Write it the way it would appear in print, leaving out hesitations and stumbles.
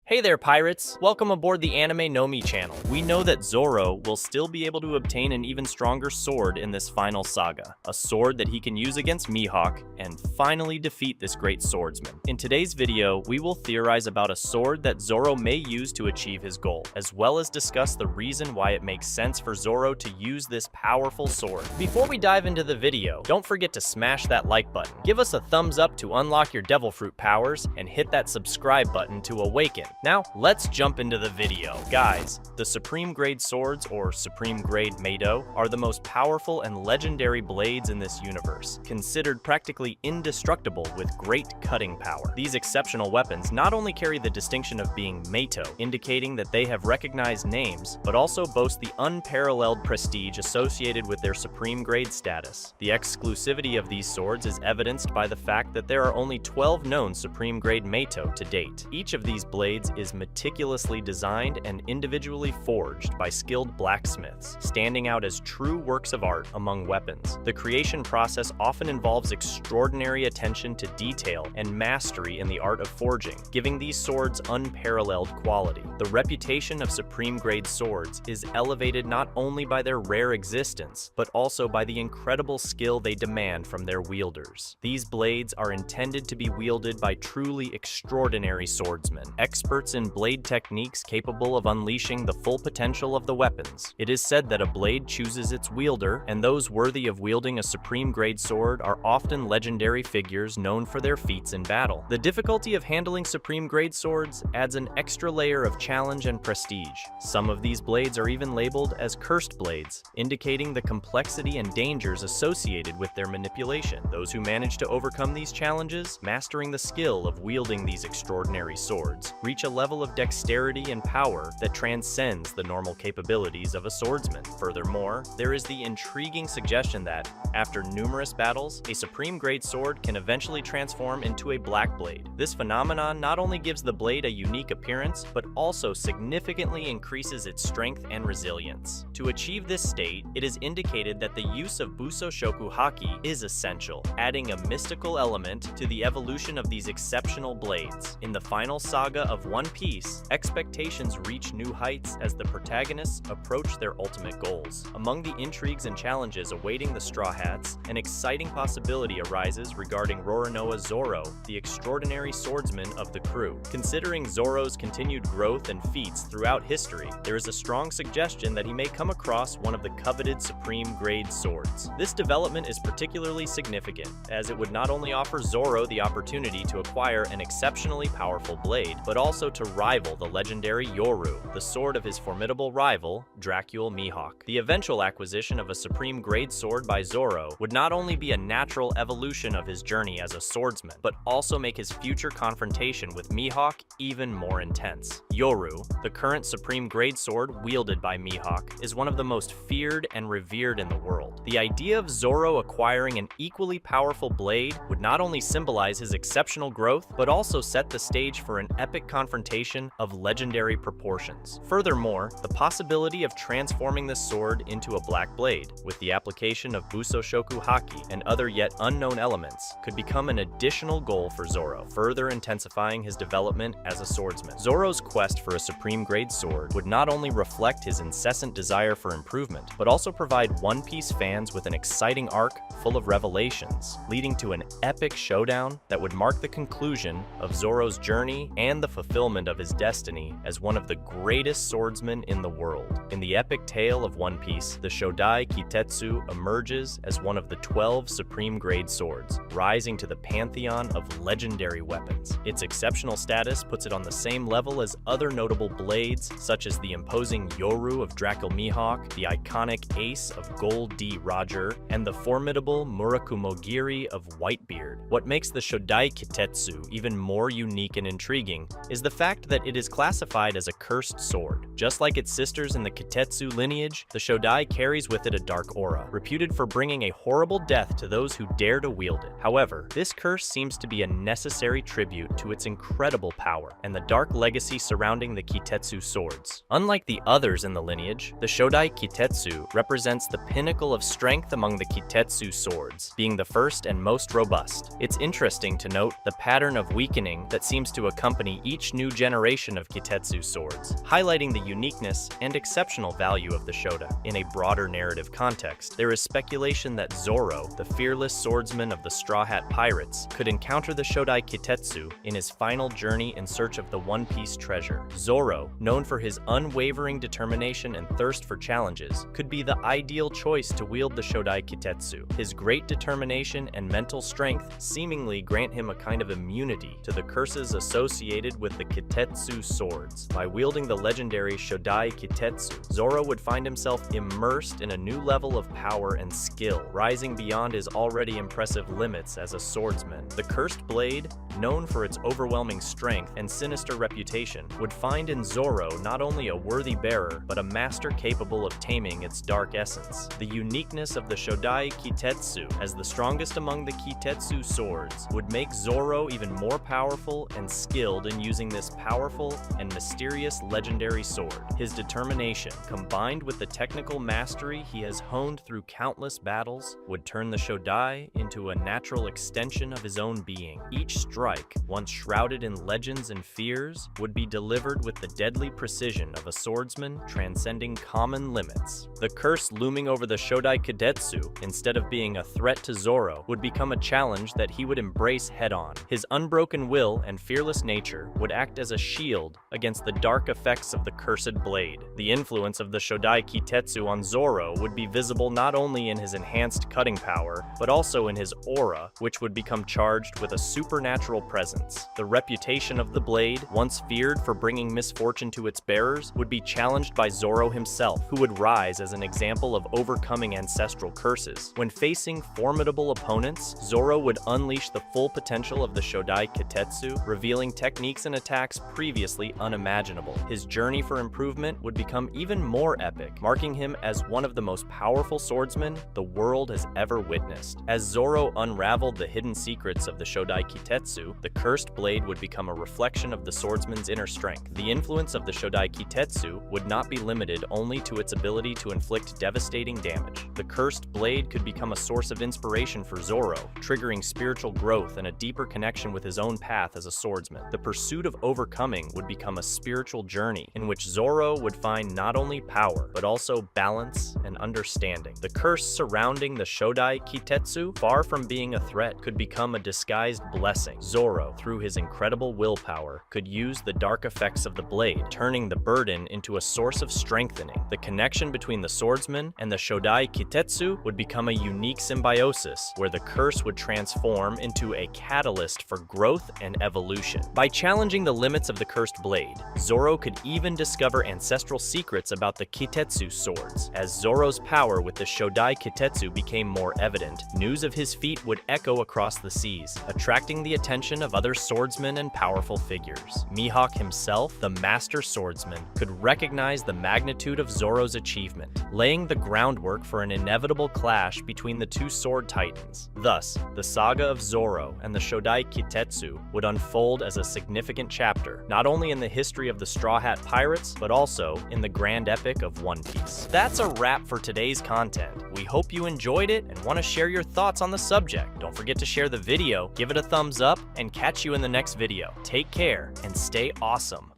Hey there, pirates! Welcome aboard the Anime channel. We know that Zoro will still be able to obtain an even stronger sword in this final saga. A sword that he can use against Mihawk and finally defeat this great swordsman. In today's video, we will theorize about a sword that Zoro may use to achieve his goal, as well as discuss the reason why it makes sense for Zoro to use this powerful sword. Before we dive into the video, don't forget to smash that like button. Give us a thumbs up to unlock your Devil Fruit powers, and hit that subscribe button to awaken. Now, let's jump into the video. Guys, the Supreme Grade Swords, or Supreme Grade Meido, are the most powerful and legendary blades in this universe, considered practically indestructible with great cutting power. These exceptional weapons not only carry the distinction of being Meito, indicating that they have recognized names, but also boast the unparalleled prestige associated with their Supreme Grade status. The exclusivity of these swords is evidenced by the fact that there are only 12 known Supreme Grade Meito to date. Each of these blades is meticulously designed and individually forged by skilled blacksmiths, standing out as true works of art among weapons. The creation process often involves extraordinary attention to detail and mastery in the art of forging, giving these swords unparalleled quality. The reputation of Supreme Grade swords is elevated not only by their rare existence, but also by the incredible skill they demand from their wielders. These blades are intended to be wielded by truly extraordinary swordsmen, experts in blade techniques capable of unleashing the full potential of the weapons. It is said that a blade chooses its wielder, and those worthy of wielding a Supreme Grade sword are often legendary figures known for their feats in battle. The difficulty of handling Supreme Grade swords adds an extra layer of challenge and prestige. Some of these blades are even labeled as cursed blades, indicating the complexity and dangers associated with their manipulation. Those who manage to overcome these challenges, mastering the skill of wielding these extraordinary swords, reach a level of dexterity and power that transcends the normal capabilities of a swordsman. Furthermore, there is the intriguing suggestion that, after numerous battles, a Supreme Grade sword can eventually transform into a black blade. This phenomenon not only gives the blade a unique appearance, but also significantly increases its strength and resilience. To achieve this state, it is indicated that the use of Busoshoku Haki is essential, adding a mystical element to the evolution of these exceptional blades. In the final saga of One Piece, expectations reach new heights as the protagonists approach their ultimate goals. Among the intrigues and challenges awaiting the Straw Hats, an exciting possibility arises regarding Roronoa Zoro, the extraordinary swordsman of the crew. Considering Zoro's continued growth and feats throughout history, there is a strong suggestion that he may come across one of the coveted Supreme Grade swords. This development is particularly significant, as it would not only offer Zoro the opportunity to acquire an exceptionally powerful blade, but also to rival the legendary Yoru, the sword of his formidable rival, Dracul Mihawk. The eventual acquisition of a Supreme Grade sword by Zoro would not only be a natural evolution of his journey as a swordsman, but also make his future confrontation with Mihawk even more intense. Yoru, the current Supreme Grade sword wielded by Mihawk, is one of the most feared and revered in the world. The idea of Zoro acquiring an equally powerful blade would not only symbolize his exceptional growth, but also set the stage for an epic confrontation of legendary proportions. Furthermore, the possibility of transforming the sword into a black blade, with the application of Busoshoku Haki and other yet unknown elements, could become an additional goal for Zoro, further intensifying his development as a swordsman. Zoro's quest for a Supreme Grade sword would not only reflect his incessant desire for improvement, but also provide One Piece fans with an exciting arc full of revelations, leading to an epic showdown that would mark the conclusion of Zoro's journey and the fulfillment of his destiny as one of the greatest swordsmen in the world. In the epic tale of One Piece, the Shodai Kitetsu emerges as one of the 12 Supreme Grade swords, rising to the pantheon of legendary weapons. Its exceptional status puts it on the same level as other notable blades, such as the imposing Yoru of Dracul Mihawk, the iconic Ace of Gold D. Roger, and the formidable Murakumogiri of Whitebeard. What makes the Shodai Kitetsu even more unique and intriguing is the fact that it is classified as a cursed sword. Just like its sisters in the Kitetsu lineage, the Shodai carries with it a dark aura, reputed for bringing a horrible death to those who dare to wield it. However, this curse seems to be a necessary tribute to its incredible power and the dark legacy surrounding the Kitetsu swords. Unlike the others in the lineage, the Shodai Kitetsu represents the pinnacle of strength among the Kitetsu swords, being the first and most robust. It's interesting to note the pattern of weakening that seems to accompany each new new generation of Kitetsu swords, highlighting the uniqueness and exceptional value of the Shoda. In a broader narrative context, there is speculation that Zoro, the fearless swordsman of the Straw Hat Pirates, could encounter the Shodai Kitetsu in his final journey in search of the One Piece treasure. Zoro, known for his unwavering determination and thirst for challenges, could be the ideal choice to wield the Shodai Kitetsu. His great determination and mental strength seemingly grant him a kind of immunity to the curses associated with the Kitetsu swords. By wielding the legendary Shodai Kitetsu, Zoro would find himself immersed in a new level of power and skill, rising beyond his already impressive limits as a swordsman. The cursed blade, known for its overwhelming strength and sinister reputation, would find in Zoro not only a worthy bearer, but a master capable of taming its dark essence. The uniqueness of the Shodai Kitetsu as the strongest among the Kitetsu swords would make Zoro even more powerful and skilled in using this powerful and mysterious legendary sword. His determination, combined with the technical mastery he has honed through countless battles, would turn the Shodai into a natural extension of his own being. Each strike, once shrouded in legends and fears, would be delivered with the deadly precision of a swordsman transcending common limits. The curse looming over the Shodai Kitetsu, instead of being a threat to Zoro, would become a challenge that he would embrace head-on. His unbroken will and fearless nature would act as a shield against the dark effects of the cursed blade. The influence of the Shodai Kitetsu on Zoro would be visible not only in his enhanced cutting power, but also in his aura, which would become charged with a supernatural presence. The reputation of the blade, once feared for bringing misfortune to its bearers, would be challenged by Zoro himself, who would rise as an example of overcoming ancestral curses. When facing formidable opponents, Zoro would unleash the full potential of the Shodai Kitetsu, revealing techniques and attacks previously unimaginable. His journey for improvement would become even more epic, marking him as one of the most powerful swordsmen the world has ever witnessed. As Zoro unraveled the hidden secrets of the Shodai Kitetsu, the cursed blade would become a reflection of the swordsman's inner strength. The influence of the Shodai Kitetsu would not be limited only to its ability to inflict devastating damage. The cursed blade could become a source of inspiration for Zoro, triggering spiritual growth and a deeper connection with his own path as a swordsman. The pursuit of overcoming would become a spiritual journey in which Zoro would find not only power, but also balance and understanding. The curse surrounding the Shodai Kitetsu, far from being a threat, could become a disguised blessing. Zoro, through his incredible willpower, could use the dark effects of the blade, turning the burden into a source of strengthening. The connection between the swordsman and the Shodai Kitetsu would become a unique symbiosis, where the curse would transform into a catalyst for growth and evolution. By challenging the limits of the cursed blade, Zoro could even discover ancestral secrets about the Kitetsu swords. As Zoro's power with the Shodai Kitetsu became more evident, news of his feat would echo across the seas, attracting the attention of other swordsmen and powerful figures. Mihawk himself, the master swordsman, could recognize the magnitude of Zoro's achievement, laying the groundwork for an inevitable clash between the two sword titans. Thus, the saga of Zoro and the Shodai Kitetsu would unfold as a significant chapter, not only in the history of the Straw Hat Pirates, but also in the grand epic of One Piece. That's a wrap for today's content. We hope you enjoyed it and want to share your thoughts on the subject. Don't forget to share the video, give it a thumbs up, and catch you in the next video. Take care and stay awesome.